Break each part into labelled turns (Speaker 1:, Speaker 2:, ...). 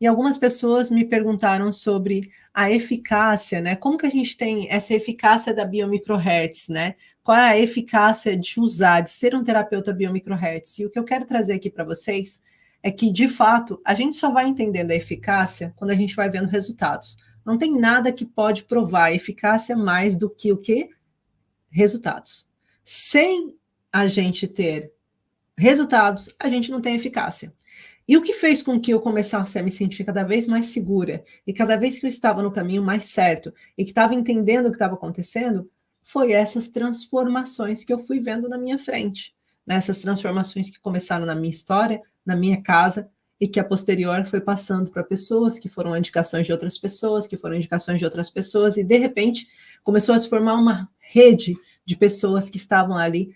Speaker 1: E algumas pessoas me perguntaram sobre a eficácia, né? Como que a gente tem essa eficácia da biomicrohertz, né? Qual é a eficácia de usar, de ser um terapeuta biomicrohertz? E o que eu quero trazer aqui para vocês é que, de fato, a gente só vai entendendo a eficácia quando a gente vai vendo resultados. Não tem nada que pode provar a eficácia mais do que o quê? Resultados. Sem a gente ter resultados, a gente não tem eficácia. E o que fez com que eu começasse a me sentir cada vez mais segura e cada vez que eu estava no caminho mais certo e que estava entendendo o que estava acontecendo, foi essas transformações que eu fui vendo na minha frente. Essas transformações que começaram na minha história, na minha casa, e que a posterior foi passando para pessoas, que foram indicações de outras pessoas, que foram indicações de outras pessoas, e de repente começou a se formar uma rede de pessoas que estavam ali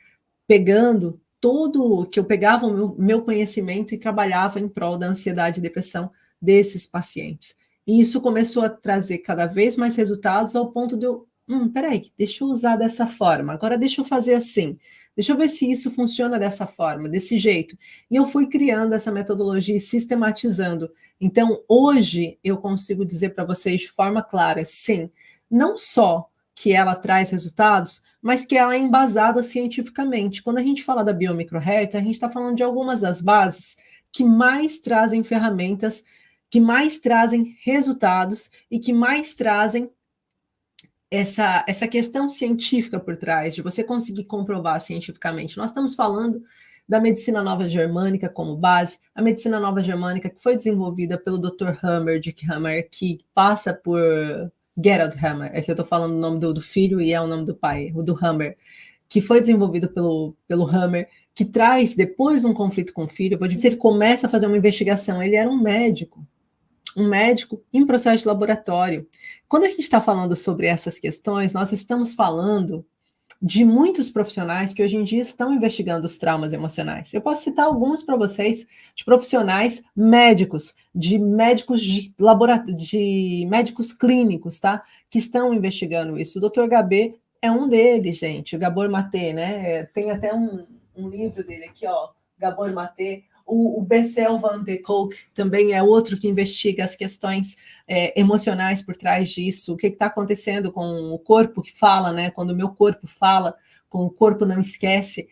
Speaker 1: pegando tudo que eu pegava o meu conhecimento e trabalhava em prol da ansiedade e depressão desses pacientes. E isso começou a trazer cada vez mais resultados ao ponto de eu, peraí, deixa eu usar dessa forma, agora deixa eu fazer assim, deixa eu ver se isso funciona dessa forma, desse jeito. E eu fui criando essa metodologia e sistematizando. Então, hoje, eu consigo dizer para vocês de forma clara, sim, não só que ela traz resultados, mas que ela é embasada cientificamente. Quando a gente fala da biomicrohertz, a gente está falando de algumas das bases que mais trazem ferramentas, que mais trazem resultados e que mais trazem essa questão científica por trás, de você conseguir comprovar cientificamente. Nós estamos falando da medicina nova germânica como base, a medicina nova germânica que foi desenvolvida pelo Dr. Hammer, Dick Hammer, que passa por Gerald Hammer, é que eu estou falando o nome do filho e é o nome do pai, o do Hammer, que foi desenvolvido pelo Hammer, que traz, depois de um conflito com o filho, vou dizer, ele começa a fazer uma investigação, ele era um médico em processo de laboratório. Quando a gente está falando sobre essas questões, nós estamos falando de muitos profissionais que hoje em dia estão investigando os traumas emocionais. Eu posso citar alguns para vocês, de profissionais médicos, de médicos de laboratório, de médicos clínicos, tá? Que estão investigando isso. O Dr. Gabé é um deles, gente, o Gabor Maté, né? Tem até um livro dele aqui, ó, Gabor Maté. O Bessel van der Kolk também é outro que investiga as questões emocionais por trás disso, o que está acontecendo com o corpo que fala, né? Quando o meu corpo fala, com o corpo não esquece,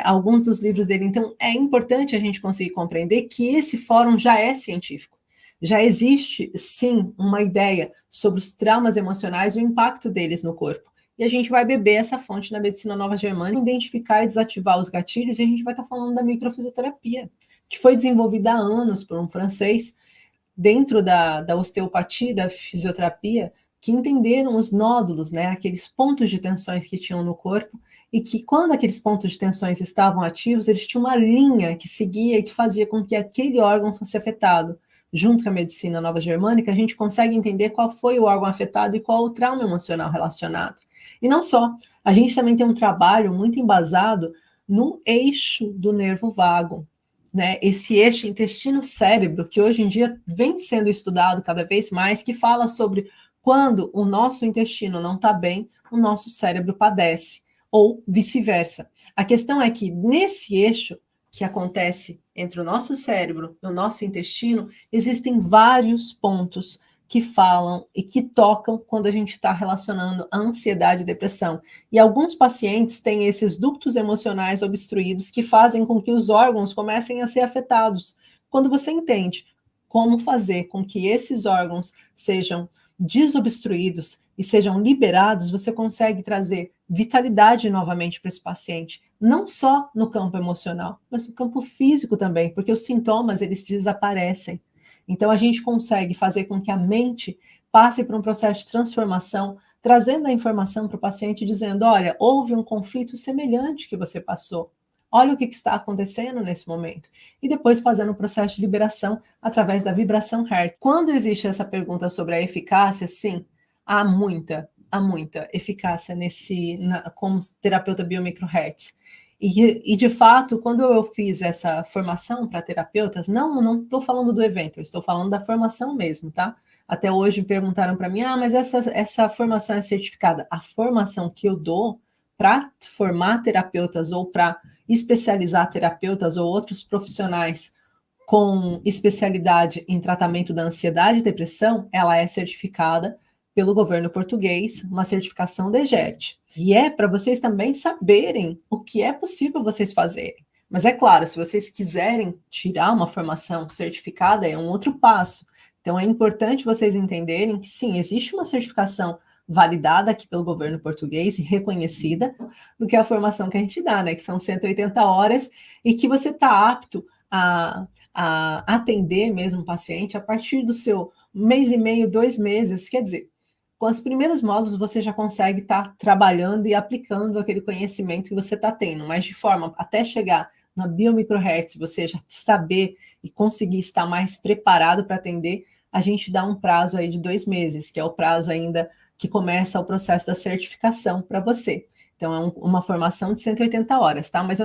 Speaker 1: alguns dos livros dele. Então, é importante a gente conseguir compreender que esse fórum já é científico. Já existe, sim, uma ideia sobre os traumas emocionais, o impacto deles no corpo. E a gente vai beber essa fonte na medicina nova germânica, identificar e desativar os gatilhos, e a gente vai estar falando da microfisioterapia, que foi desenvolvida há anos por um francês, dentro da osteopatia, da fisioterapia, que entenderam os nódulos, né, aqueles pontos de tensões que tinham no corpo, e que quando aqueles pontos de tensões estavam ativos, eles tinham uma linha que seguia e que fazia com que aquele órgão fosse afetado. Junto com a medicina nova germânica, a gente consegue entender qual foi o órgão afetado e qual o trauma emocional relacionado. E não só, a gente também tem um trabalho muito embasado no eixo do nervo vago, né, esse eixo intestino-cérebro, que hoje em dia vem sendo estudado cada vez mais, que fala sobre quando o nosso intestino não está bem, o nosso cérebro padece, ou vice-versa. A questão é que nesse eixo que acontece entre o nosso cérebro e o nosso intestino, existem vários pontos que falam e que tocam quando a gente está relacionando a ansiedade e depressão. E alguns pacientes têm esses ductos emocionais obstruídos que fazem com que os órgãos comecem a ser afetados. Quando você entende como fazer com que esses órgãos sejam desobstruídos e sejam liberados, você consegue trazer vitalidade novamente para esse paciente, não só no campo emocional, mas no campo físico também, porque os sintomas eles desaparecem. Então, a gente consegue fazer com que a mente passe por um processo de transformação, trazendo a informação para o paciente, dizendo, olha, houve um conflito semelhante que você passou. Olha o que está acontecendo nesse momento. E depois fazendo o processo de liberação através da vibração Hertz. Quando existe essa pergunta sobre a eficácia, sim, há muita eficácia como terapeuta biomicrohertz. E, de fato, quando eu fiz essa formação para terapeutas, não estou falando do evento, eu estou falando da formação mesmo, tá? Até hoje perguntaram para mim, mas essa formação é certificada. A formação que eu dou para formar terapeutas ou para especializar terapeutas ou outros profissionais com especialidade em tratamento da ansiedade e depressão, ela é certificada pelo governo português, uma certificação DGERT. E é para vocês também saberem o que é possível vocês fazerem. Mas é claro, se vocês quiserem tirar uma formação certificada, é um outro passo. Então é importante vocês entenderem que sim, existe uma certificação validada aqui pelo governo português e reconhecida do que a formação que a gente dá, né? Que são 180 horas e que você está apto a atender mesmo o paciente a partir do seu mês e meio, 2 meses, quer dizer, com os primeiros módulos você já consegue estar trabalhando e aplicando aquele conhecimento que você está tendo, mas de forma até chegar na biomicrohertz, você já saber e conseguir estar mais preparado para atender, a gente dá um prazo aí de 2 meses, que é o prazo ainda que começa o processo da certificação para você. Então, é uma formação de 180 horas, tá? Mas eu